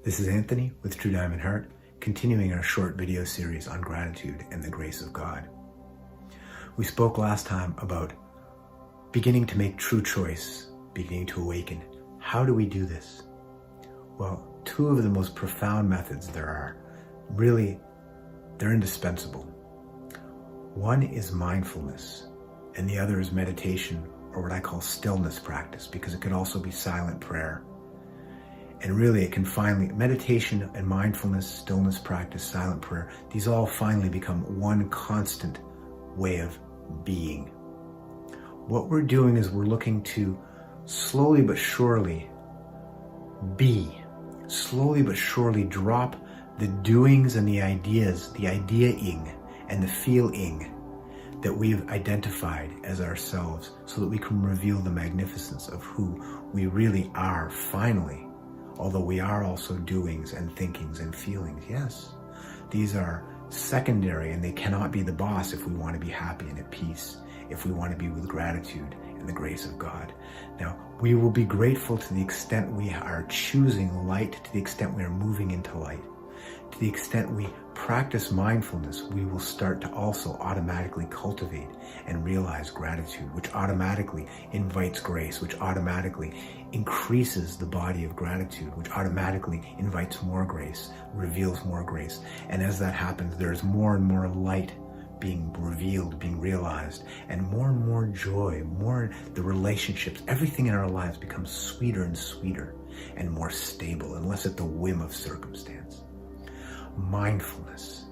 This is Anthony with True Diamond Heart, continuing our short video series on gratitude and the grace of God. We spoke last time about beginning to make true choice, beginning to awaken. How do we do this? Well, two of the most profound methods there are, really, they're indispensable. One is mindfulness, and the other is meditation, or what I call stillness practice, because it could also be silent prayer. And really it can finally, meditation and mindfulness, stillness practice, silent prayer, these all finally become one constant way of being. What we're doing is we're looking to slowly but surely be, slowly but surely drop the doings and the ideas, the idea-ing and the feel-ing that we've identified as ourselves, so that we can reveal the magnificence of who we really are finally. Although we are also doings and thinkings and feelings, yes. These are secondary and they cannot be the boss if we want to be happy and at peace, if we want to be with gratitude and the grace of God. Now, we will be grateful to the extent we are choosing light, to the extent we are moving into light. To the extent we practice mindfulness, we will start to also automatically cultivate and realize gratitude, which automatically invites grace, which automatically increases the body of gratitude, which automatically invites more grace, reveals more grace. And as that happens, there's more and more light being revealed, being realized, and more joy, more the relationships, everything in our lives becomes sweeter and sweeter and more stable, and less at the whim of circumstance. Mindfulness.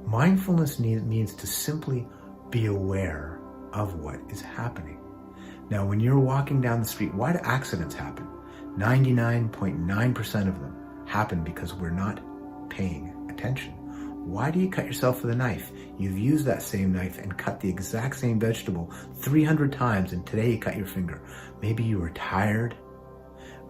Mindfulness means to simply be aware of what is happening. Now, when you're walking down the street, why do accidents happen? 99.9% of them happen because we're not paying attention. Why do you cut yourself with a knife? You've used that same knife and cut the exact same vegetable 300 times, and today you cut your finger. Maybe you were tired.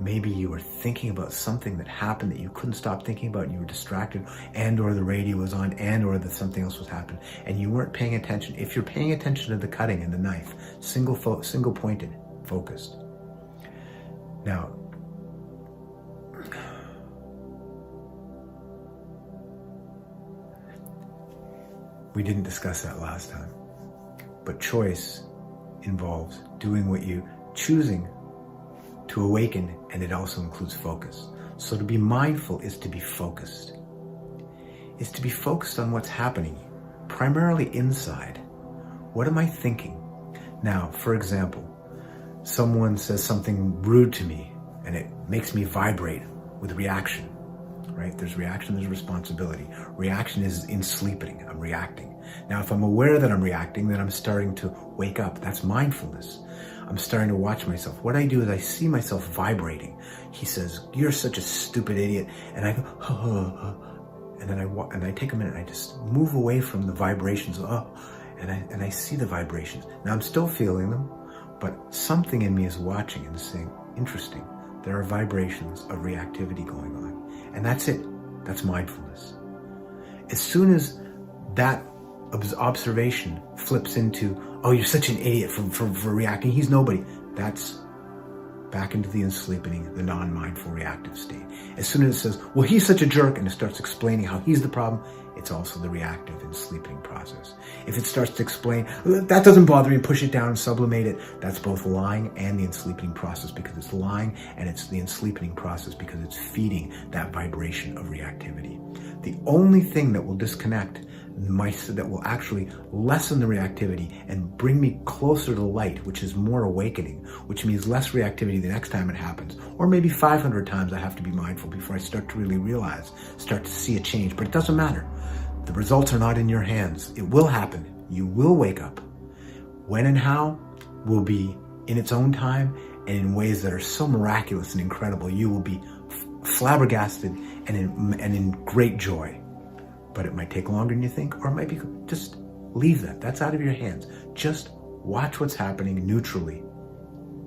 Maybe you were thinking about something that happened that you couldn't stop thinking about, and you were distracted, and or the radio was on, and or that something else was happening, and you weren't paying attention. If you're paying attention to the cutting and the knife, single pointed, focused. Now, we didn't discuss that last time, but choice involves doing what you choosing to awaken, and it also includes focus. So to be mindful is to be focused. Is to be focused on what's happening, primarily inside. What am I thinking? Now, for example, someone says something rude to me, and it makes me vibrate with reaction, right? There's reaction, there's responsibility. Reaction is in sleeping, I'm reacting. Now, if I'm aware that I'm reacting, then I'm starting to wake up. That's mindfulness. I'm starting to watch myself. What I do is I see myself vibrating. He says, "You're such a stupid idiot." And I go, and then I take a minute and I just move away from the vibrations, and I see the vibrations. Now I'm still feeling them, but something in me is watching and saying, interesting, there are vibrations of reactivity going on. And that's it. That's mindfulness. As soon as that observation flips into, "Oh, you're such an idiot for reacting, he's nobody," that's back into the ensleeping, the non-mindful reactive state. As soon as it says, "Well, he's such a jerk," and it starts explaining how he's the problem, it's also the reactive ensleeping process. If it starts to explain, "That doesn't bother me," push it down and sublimate it, that's both lying and the ensleeping process, because it's lying, and it's the ensleeping process because it's feeding that vibration of reactivity. The only thing that will disconnect that will actually lessen the reactivity and bring me closer to light, which is more awakening, which means less reactivity the next time it happens, or maybe 500 times I have to be mindful before I start to really realize, start to see a change. But it doesn't matter. The results are not in your hands. It will happen. You will wake up. When and how will be in its own time and in ways that are so miraculous and incredible. You will be flabbergasted and in great joy. But it might take longer than you think, or it might be, just leave that. That's out of your hands. Just watch what's happening neutrally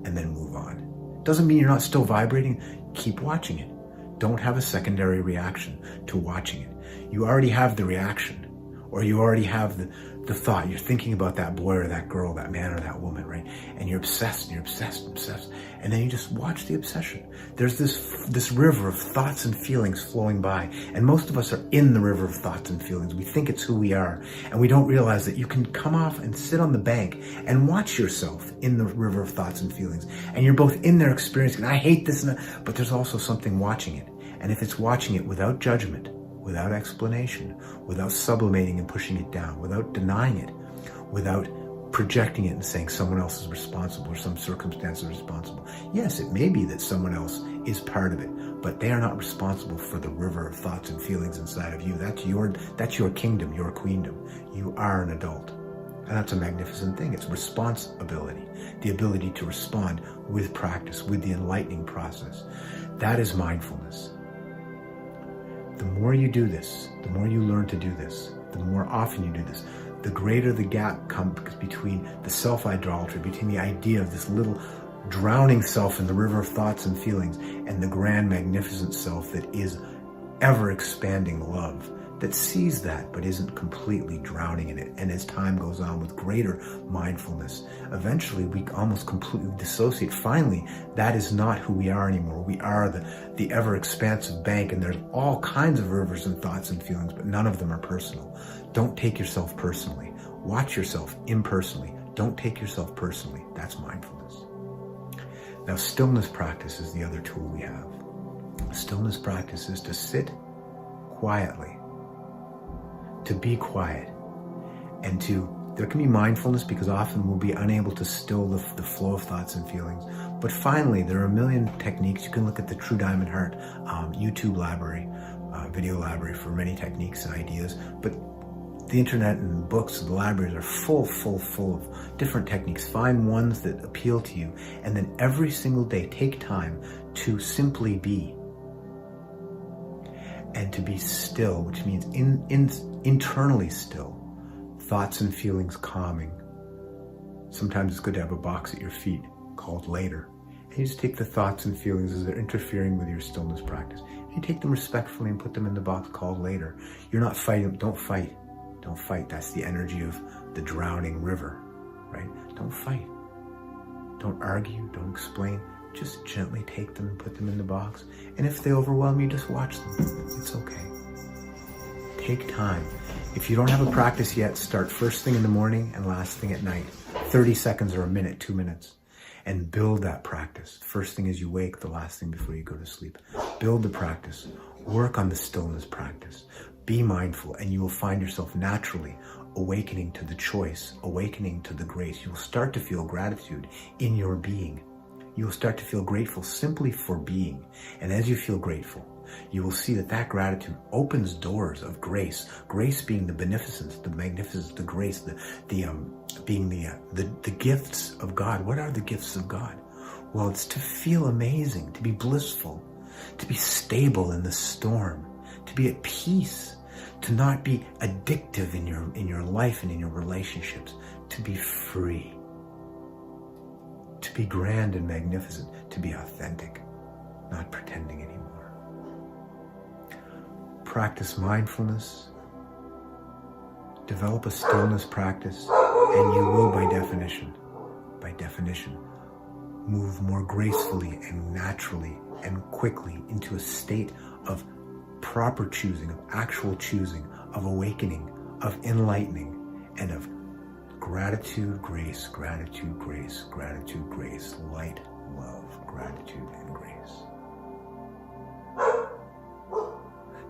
and then move on. Doesn't mean you're not still vibrating. Keep watching it. Don't have a secondary reaction to watching it. You already have the reaction, or you already have the thought, you're thinking about that boy or that girl, that man or that woman, right? And you're obsessed and you're obsessed and obsessed. And then you just watch the obsession. There's this river of thoughts and feelings flowing by. And most of us are in the river of thoughts and feelings. We think it's who we are. And we don't realize that you can come off and sit on the bank and watch yourself in the river of thoughts and feelings. And you're both in there experiencing, I hate this, but there's also something watching it. And if it's watching it without judgment, without explanation, without sublimating and pushing it down, without denying it, without projecting it and saying someone else is responsible or some circumstance is responsible. Yes, it may be that someone else is part of it, but they are not responsible for the river of thoughts and feelings inside of you. That's your kingdom, your queendom. You are an adult. And that's a magnificent thing. It's responsibility, the ability to respond with practice, with the enlightening process. That is mindfulness. The more you do this, the more you learn to do this, the more often you do this, the greater the gap comes between the self-idolatry, between the idea of this little drowning self in the river of thoughts and feelings, and the grand, magnificent self that is ever-expanding love, that sees that but isn't completely drowning in it. And as time goes on with greater mindfulness, eventually we almost completely dissociate. Finally, that is not who we are anymore. We are the ever-expansive bank, and there's all kinds of rivers and thoughts and feelings, but none of them are personal. Don't take yourself personally. Watch yourself impersonally. Don't take yourself personally. That's mindfulness. Now, stillness practice is the other tool we have. Stillness practice is to sit quietly, to be quiet, and there can be mindfulness because often we'll be unable to still the flow of thoughts and feelings. But finally, there are a million techniques. You can look at the True Diamond Heart YouTube library, video library for many techniques and ideas. But the internet and books, the libraries are full of different techniques. Find ones that appeal to you, and then every single day take time to simply be. And to be still, which means internally still, thoughts and feelings calming. Sometimes it's good to have a box at your feet called later. And you just take the thoughts and feelings as they're interfering with your stillness practice. And you take them respectfully and put them in the box called later. You're not fighting, don't fight. Don't fight. That's the energy of the drowning river, right? Don't fight. Don't argue, don't explain. Just gently take them and put them in the box. And if they overwhelm you, just watch them. It's okay. Take time. If you don't have a practice yet, start first thing in the morning and last thing at night. 30 seconds or a minute, 2 minutes. And build that practice. First thing as you wake, the last thing before you go to sleep. Build the practice. Work on the stillness practice. Be mindful, and you will find yourself naturally awakening to the choice, awakening to the grace. You will start to feel gratitude in your being. You will start to feel grateful simply for being. And as you feel grateful, you will see that gratitude opens doors of grace. Grace being the beneficence, the magnificence, the grace, being the gifts of God. What are the gifts of God? Well, it's to feel amazing, to be blissful, to be stable in the storm, to be at peace, to not be addictive in your life and in your relationships, to be free. To be grand and magnificent, to be authentic, not pretending anymore. Practice mindfulness, develop a stillness practice, and you will, by definition, move more gracefully and naturally and quickly into a state of proper choosing, of actual choosing, of awakening, of enlightening, and of gratitude, grace, gratitude, grace, gratitude, grace, light, love, gratitude, and grace.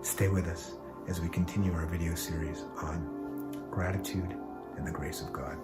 Stay with us as we continue our video series on gratitude and the grace of God.